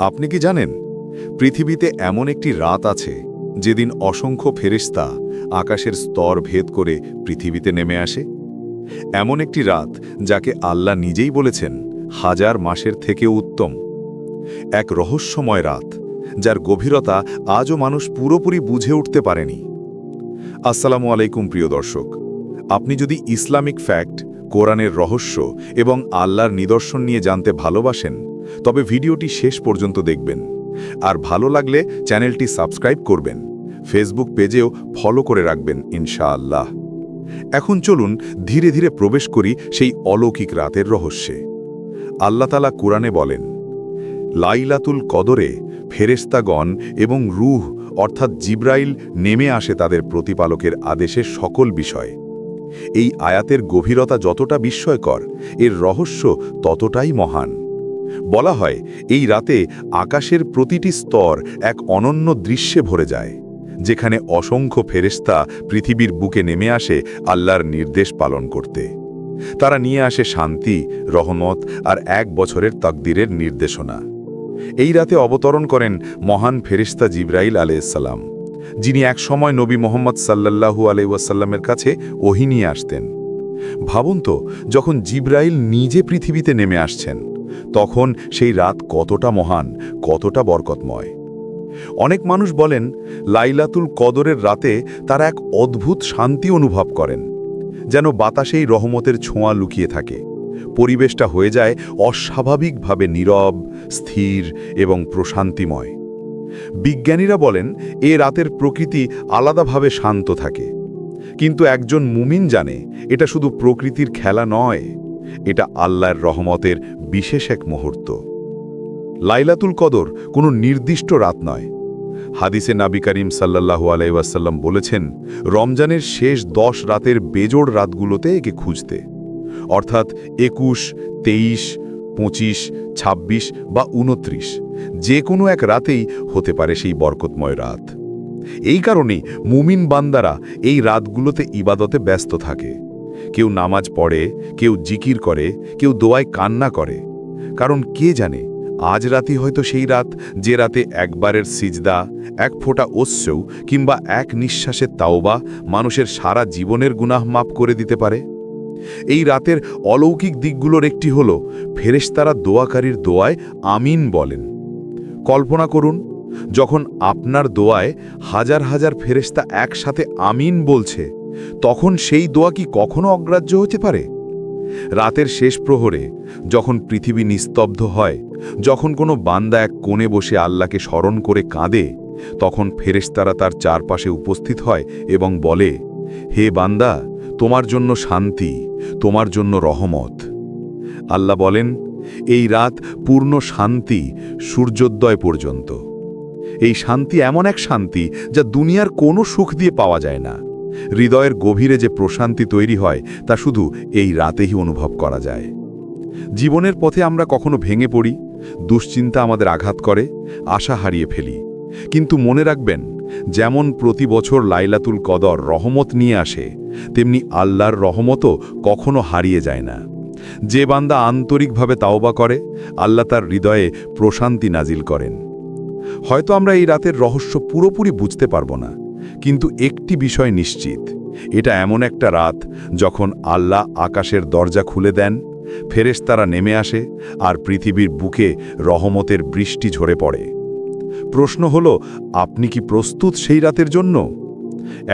আপনি কি জানেন পৃথিবীতে এমন একটি রাত আছে যেদিন অসংখ্য ফেরেশতা আকাশের স্তর ভেদ করে পৃথিবীতে নেমে আসে? এমন একটি রাত যাকে আল্লাহ নিজেই বলেছেন হাজার মাসের থেকেও উত্তম। এক রহস্যময় রাত যার গভীরতা আজও মানুষ পুরোপুরি বুঝে উঠতে পারেনি। আসসালামু আলাইকুম প্রিয় দর্শক, আপনি যদি ইসলামিক ফ্যাক্ট, কোরআনের রহস্য এবং আল্লাহর নিদর্শন নিয়ে জানতে ভালোবাসেন তবে ভিডিওটি শেষ পর্যন্ত দেখবেন। আর ভালো লাগলে চ্যানেলটি সাবস্ক্রাইব করবেন, ফেসবুক পেজেও ফলো করে রাখবেন ইনশাআল্লাহ। এখন চলুন ধীরে ধীরে প্রবেশ করি সেই অলৌকিক রাতের রহস্যে। আল্লাহ তাআলা কোরআনে বলেন, লাইলাতুল কদরে ফেরেশতাগণ এবং রূহ অর্থাৎ জিবরাইল নেমে আসে তাদের প্রতিপালকের আদেশে সকল বিষয়। এই আয়াতের গভীরতা যতটা বিস্ময়কর, এর রহস্য ততটাই মহান। বলা হয় এই রাতে আকাশের প্রতিটি স্তর এক অনন্য দৃশ্যে ভরে যায়, যেখানে অসংখ্য ফেরেশতা পৃথিবীর বুকে নেমে আসে আল্লাহর নির্দেশ পালন করতে। তারা নিয়ে আসে শান্তি, রহমত আর 1 বছরের তাকদীরের নির্দেশনা। এই রাতে অবতরণ করেন মহান ফেরেশতা জিবরাইল আলাইহিসসালাম, যিনি এক সময় নবী মুহাম্মদ সাল্লাল্লাহু আলাইহি ওয়াসাল্লামের কাছে ওহী নিয়ে আসতেন। ভাবুন তো, যখন জিবরাইল নিজে পৃথিবীতে নেমে আসছেন, তখন সেই রাত কতটা মহান, কতটা বরকতময়। অনেক মানুষ বলেন লাইলাতুল কদরের রাতে তারা এক অদ্ভুত শান্তি অনুভব করেন, যেন বাতাসেই রহমতের ছোঁয়া লুকিয়ে থাকে। পরিবেশটা হয়ে যায় অস্বাভাবিকভাবে নীরব, স্থির এবং প্রশান্তিময়। বিজ্ঞানীরা বলেন এ রাতের প্রকৃতি আলাদাভাবে শান্ত থাকে, কিন্তু একজন মুমিন জানে এটা শুধু প্রকৃতির খেলা নয়, এটা আল্লাহর রহমতের বিশেষ এক মুহূর্ত। লাইলাতুল কদর কোনো নির্দিষ্ট রাত নয়। হাদিসে নবী করিম সাল্লাল্লাহু আলাইহি ওয়াসাল্লাম বলেছেন, রমজানের শেষ 10 রাতের বেজোড় রাতগুলোতে একে খুঁজতে, অর্থাৎ 21, 23, 25, 26 বা 29, যে কোনো এক রাতেই হতে পারে সেই বরকতময় রাত। এই কারণেই মুমিন বান্দারা এই রাতগুলোতে ইবাদতে ব্যস্ত থাকে। কেউ নামাজ পড়ে, কেউ জিকির করে, কেউ দোয়ায় কান্না করে, কারণ কে জানে আজ রাতই হয়তো সেই রাত যে রাতে একবারের সিজদা, এক ফোঁটা অশ্রু কিংবা এক নিঃশ্বাসের তাওবা মানুষের সারা জীবনের গুনাহ মাফ করে দিতে পারে। এই রাতের অলৌকিক দিকগুলোর একটি হল ফেরেশতারা দোয়াকারীর দোয়ায় আমিন বলেন। কল্পনা করুন, যখন আপনার দোয়ায় হাজার হাজার ফেরেশতা একসাথে আমিন বলছে, তখন সেই দোয়া কি কখনো অগ্রাহ্য হতে পারে? রাতের শেষ প্রহরে যখন পৃথিবী নিস্তব্ধ হয়, যখন কোনো বান্দা এক কোণে বসে আল্লাহকে স্মরণ করে কাঁদে, তখন ফেরেশতারা তার চারপাশে উপস্থিত হয় এবং বলে, হে বান্দা, তোমার জন্য শান্তি, তোমার জন্য রহমত। আল্লাহ বলেন, এই রাত পূর্ণ শান্তি সূর্যোদয় পর্যন্ত। এই শান্তি এমন এক শান্তি যা দুনিয়ার কোনো সুখ দিয়ে পাওয়া যায় না। হৃদয়ের গভীরে যে প্রশান্তি তৈরি হয় তা শুধু এই রাতেই অনুভব করা যায়। জীবনের পথে আমরা কখনো ভেঙে পড়ি, দুশ্চিন্তা আমাদের আঘাত করে, আশা হারিয়ে ফেলি। কিন্তু মনে রাখবেন, যেমন প্রতি বছর লাইলাতুল কদর রহমত নিয়ে আসে, তেমনি আল্লাহর রহমতও কখনো হারিয়ে যায় না। যে বান্দা আন্তরিকভাবে তাওবা করে, আল্লাহ তার হৃদয়ে প্রশান্তি নাজিল করেন। হয়তো আমরা এই রাতের রহস্য পুরোপুরি বুঝতে পারব না, কিন্তু একটি বিষয় নিশ্চিত, এটা এমন একটা রাত যখন আল্লাহ আকাশের দরজা খুলে দেন, ফেরেশতারা নেমে আসে আর পৃথিবীর বুকে রহমতের বৃষ্টি ঝরে পড়ে। প্রশ্ন হলো, আপনি কি প্রস্তুত সেই রাতের জন্য?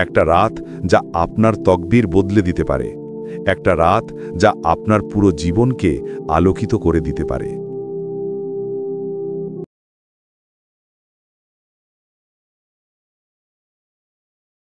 একটা রাত যা আপনার তকদির বদলে দিতে পারে, একটা রাত যা আপনার পুরো জীবনকে আলোকিত করে দিতে পারে।